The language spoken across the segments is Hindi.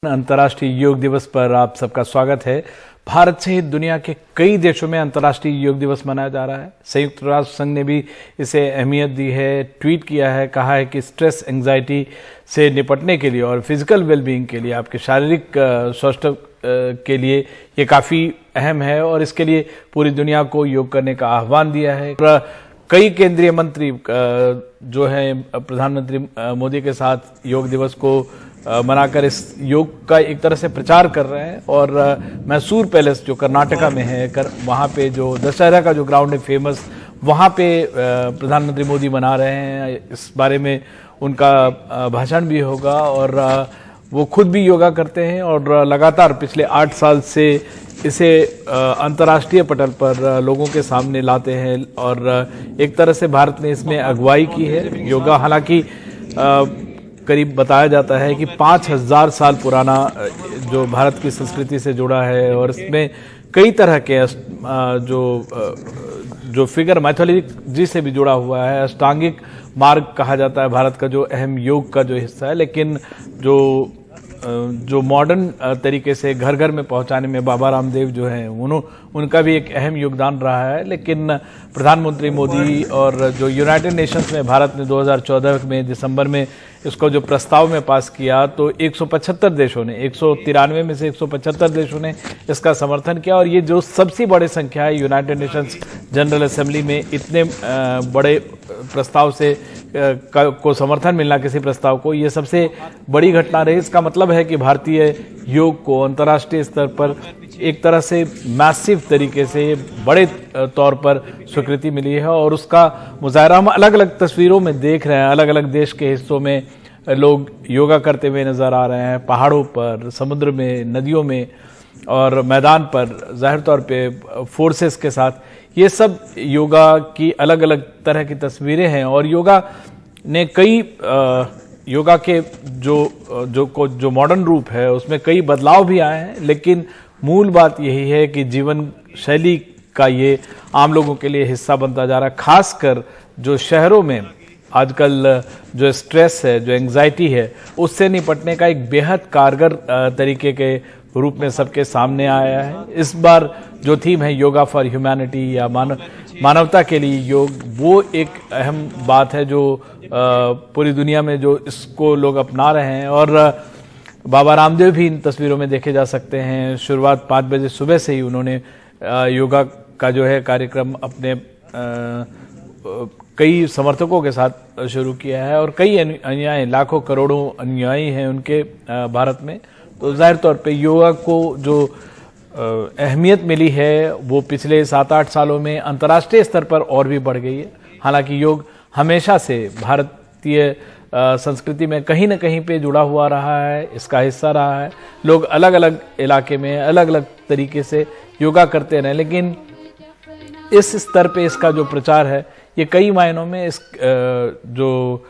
अंतर्राष्ट्रीय योग दिवस पर आप सबका स्वागत है। भारत सहित दुनिया के कई देशों में अंतर्राष्ट्रीय योग दिवस मनाया जा रहा है। संयुक्त राष्ट्र संघ ने भी इसे अहमियत दी है, ट्वीट किया है, कहा है कि स्ट्रेस एंजाइटी से निपटने के लिए और फिजिकल वेलबींग के लिए, आपके शारीरिक स्वास्थ्य के लिए ये काफ़ी अहम है और इसके लिए पूरी दुनिया को योग करने का आह्वान दिया है। कई केंद्रीय मंत्री जो हैं प्रधानमंत्री मोदी के साथ योग दिवस को मनाकर इस योग का एक तरह से प्रचार कर रहे हैं और मैसूर पैलेस जो कर्नाटका में है, वहाँ पे जो दशहरा का जो ग्राउंड है फेमस, वहाँ पे प्रधानमंत्री मोदी मना रहे हैं। इस बारे में उनका भाषण भी होगा और वो खुद भी योगा करते हैं और लगातार पिछले 8 साल से इसे अंतर्राष्ट्रीय पटल पर लोगों के सामने लाते हैं और एक तरह से भारत ने इसमें अगुवाई की है। योगा हालांकि करीब बताया जाता है कि 5000 साल पुराना जो भारत की संस्कृति से जुड़ा है और इसमें कई तरह के जो फिगर मैथोलॉजी से भी जुड़ा हुआ है। अष्टांगिक मार्ग कहा जाता है भारत का जो अहम योग का जो हिस्सा है, लेकिन जो मॉडर्न तरीके से घर घर में पहुंचाने में बाबा रामदेव जो हैं उनका भी एक अहम योगदान रहा है। लेकिन प्रधानमंत्री मोदी और जो यूनाइटेड नेशंस में भारत ने 2014 में दिसंबर में इसको जो प्रस्ताव में पास किया तो 175 देशों ने, 193 में से 175 देशों ने इसका समर्थन किया और ये जो सबसे बड़ी संख्या है यूनाइटेड नेशंस जनरल असेंबली में इतने बड़े प्रस्ताव से को समर्थन मिलना किसी प्रस्ताव को, ये सबसे बड़ी घटना रही। इसका मतलब है कि भारतीय योग को अंतर्राष्ट्रीय स्तर पर एक तरह से मैसिव तरीके से बड़े तौर पर स्वीकृति मिली है और उसका मुजाहरा हम अलग अलग तस्वीरों में देख रहे हैं। अलग अलग देश के हिस्सों में लोग योगा करते हुए नजर आ रहे हैं, पहाड़ों पर, समुद्र में, नदियों में और मैदान पर जाहिर तौर पे फोर्सेस के साथ। ये सब योगा की अलग अलग तरह की तस्वीरें हैं और योगा ने कई योगा के जो मॉडर्न रूप है उसमें कई बदलाव भी आए हैं, लेकिन मूल बात यही है कि जीवन शैली का ये आम लोगों के लिए हिस्सा बनता जा रहा है। खासकर जो शहरों में आजकल जो स्ट्रेस है, जो एंजाइटी है, उससे निपटने का एक बेहद कारगर तरीके के रूप में सबके सामने आया है। इस बार जो थीम है योगा फॉर ह्यूमैनिटी या मानवता के लिए योग, वो एक अहम बात है जो पूरी दुनिया में जो इसको लोग अपना रहे हैं और बाबा रामदेव भी इन तस्वीरों में देखे जा सकते हैं। शुरुआत 5 बजे सुबह से ही उन्होंने योगा का जो है कार्यक्रम अपने कई समर्थकों के साथ शुरू किया है और कई अनुयायी, लाखों करोड़ों अनुयायी हैं उनके भारत में। तो जाहिर तौर पे योगा को जो अहमियत मिली है वो पिछले 7-8 सालों में अंतर्राष्ट्रीय स्तर पर और भी बढ़ गई है। हालांकि योग हमेशा से भारतीय संस्कृति में कहीं न कहीं पे जुड़ा हुआ रहा है, इसका हिस्सा रहा है। लोग अलग अलग इलाके में अलग अलग तरीके से योगा करते रहे, लेकिन इस स्तर पे इसका जो प्रचार है ये कई मायनों में इस जो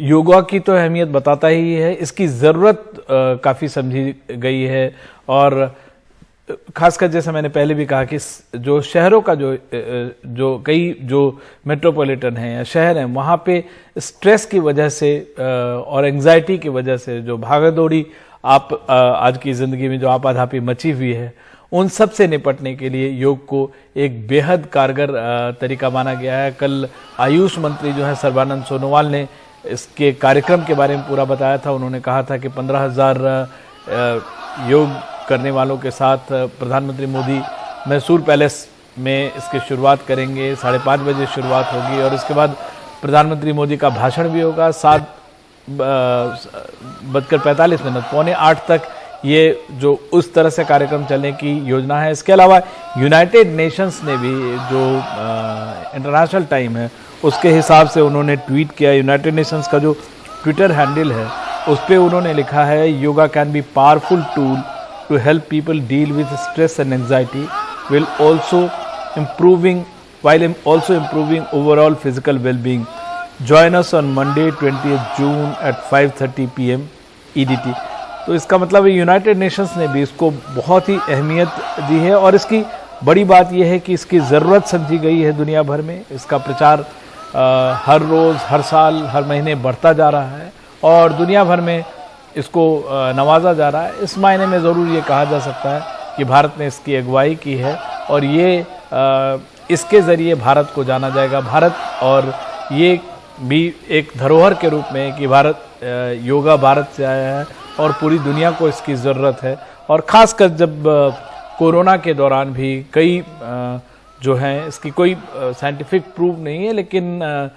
योगा की तो अहमियत बताता ही है, इसकी ज़रूरत काफ़ी समझी गई है और खासकर जैसे मैंने पहले भी कहा कि जो शहरों का जो कई जो मेट्रोपॉलिटन है या शहर हैं, वहाँ पे स्ट्रेस की वजह से और एंजाइटी की वजह से जो भागदौड़ी आज की ज़िंदगी में जो आपाधापी मची हुई है, उन सब से निपटने के लिए योग को एक बेहद कारगर तरीका माना गया है। कल आयुष मंत्री जो है सर्बानंद सोनोवाल ने इसके कार्यक्रम के बारे में पूरा बताया था। उन्होंने कहा था कि 15,000 योग करने वालों के साथ प्रधानमंत्री मोदी मैसूर पैलेस में इसकी शुरुआत करेंगे। 5:30 बजे शुरुआत होगी और इसके बाद प्रधानमंत्री मोदी का भाषण भी होगा। 7:45 पौने 8 तक ये जो उस तरह से कार्यक्रम चलने की योजना है। इसके अलावा यूनाइटेड नेशंस ने भी जो इंटरनेशनल टाइम है उसके हिसाब से उन्होंने ट्वीट किया। यूनाइटेड नेशंस का जो ट्विटर हैंडल है उस पर उन्होंने लिखा है, yoga can be powerful tool to help people deal with stress and anxiety while also improving overall physical well-being. Join us on Monday 20th June at 5:30 PM EDT. तो इसका मतलब यूनाइटेड नेशंस ने भी इसको बहुत ही अहमियत दी है और इसकी बड़ी बात यह है कि इसकी ज़रूरत समझी गई है दुनिया भर में। इसका प्रचार हर रोज़, हर साल, हर महीने बढ़ता जा रहा है और दुनिया भर में इसको नवाजा जा रहा है। इस मायने में ज़रूर ये कहा जा सकता है कि भारत ने इसकी अगुवाई की है और ये इसके ज़रिए भारत को जाना जाएगा। भारत और ये भी एक धरोहर के रूप में कि भारत योगा भारत से आया है और पूरी दुनिया को इसकी ज़रूरत है। और ख़ासकर जब कोरोना के दौरान भी कई जो हैं, इसकी कोई साइंटिफिक प्रूफ नहीं है, लेकिन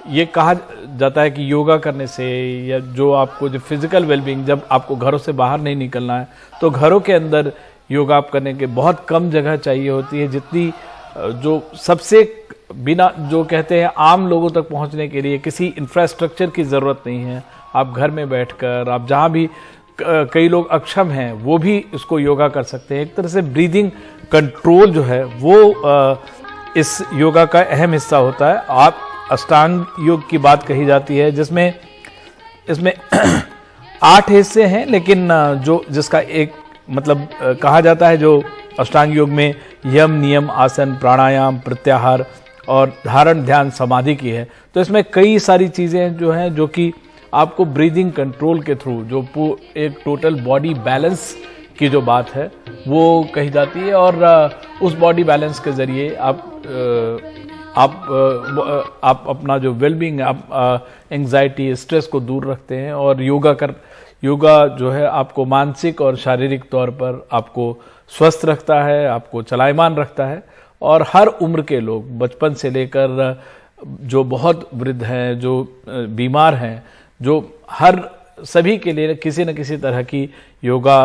ये कहा जाता है कि योगा करने से या जो आपको जो फिज़िकल वेलबींग, जब आपको घरों से बाहर नहीं निकलना है तो घरों के अंदर योगा आप करने के बहुत कम जगह चाहिए होती है, जितनी जो सबसे बिना जो कहते हैं आम लोगों तक पहुंचने के लिए किसी इंफ्रास्ट्रक्चर की ज़रूरत नहीं है। आप घर में बैठकर, आप जहां भी, कई लोग अक्षम हैं वो भी इसको योगा कर सकते हैं। एक तरह से ब्रीदिंग कंट्रोल जो है वो इस योगा का अहम हिस्सा होता है। आप अष्टांग योग की बात कही जाती है जिसमें इसमें 8 हिस्से हैं, लेकिन जो जिसका एक मतलब कहा जाता है जो अष्टांग योग में यम, नियम, आसन, प्राणायाम, प्रत्याहार और धारण, ध्यान, समाधि की है। तो इसमें कई सारी चीज़ें जो हैं जो कि आपको ब्रीदिंग कंट्रोल के थ्रू जो एक टोटल बॉडी बैलेंस की जो बात है वो कही जाती है और उस बॉडी बैलेंस के ज़रिए आप अपना जो वेलबींग, आप एंग्जाइटी, स्ट्रेस को दूर रखते हैं। और योगा जो है आपको मानसिक और शारीरिक तौर पर आपको स्वस्थ रखता है, आपको चलायमान रखता है। और हर उम्र के लोग, बचपन से लेकर जो बहुत वृद्ध हैं, जो बीमार हैं, जो हर सभी के लिए किसी न किसी तरह की योगा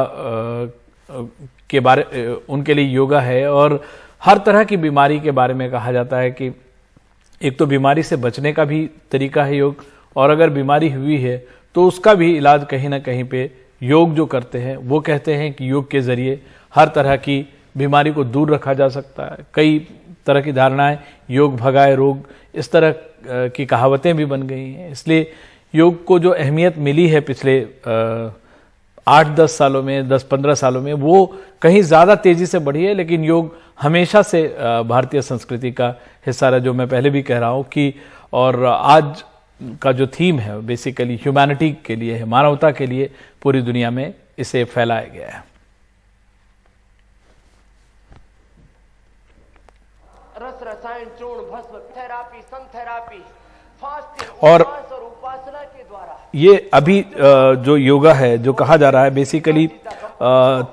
के बारे उनके लिए योगा है। और हर तरह की बीमारी के बारे में कहा जाता है कि एक तो बीमारी से बचने का भी तरीका है योग, और अगर बीमारी हुई है तो उसका भी इलाज कहीं ना कहीं पे योग जो करते हैं वो कहते हैं कि योग के ज़रिए हर तरह की बीमारी को दूर रखा जा सकता है। कई तरह की धारणाएं, योग भगाए रोग, इस तरह की कहावतें भी बन गई हैं। इसलिए योग को जो अहमियत मिली है पिछले 8-10 सालों में, 10-15 सालों में, वो कहीं ज़्यादा तेज़ी से बढ़ी है। लेकिन योग हमेशा से भारतीय संस्कृति का हिस्सा रहा, जो मैं पहले भी कह रहा हूँ कि, और आज का जो थीम है बेसिकली ह्यूमैनिटी के लिए है, मानवता के लिए पूरी दुनिया में इसे फैलाया गया है। रस, रसायन, चूर्ण, भस्म, थेरापी, सन थेरापी, फास्टिंग और उपासना के द्वारा ये अभी जो योगा है जो कहा जा रहा है बेसिकली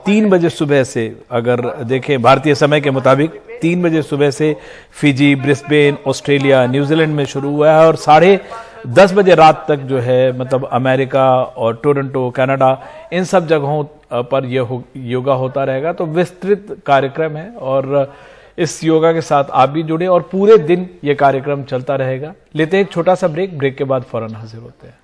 3 बजे सुबह से, अगर देखें भारतीय समय के मुताबिक 3 बजे सुबह से फिजी, ब्रिस्बेन, ऑस्ट्रेलिया, न्यूजीलैंड में शुरू हुआ है और 10:30 बजे रात तक जो है, मतलब अमेरिका और टोरंटो, कनाडा, इन सब जगहों पर यह योगा होता रहेगा। तो विस्तृत कार्यक्रम है और इस योगा के साथ आप भी जुड़े और पूरे दिन ये कार्यक्रम चलता रहेगा। लेते हैं एक छोटा सा ब्रेक के बाद फौरन हाजिर होते हैं।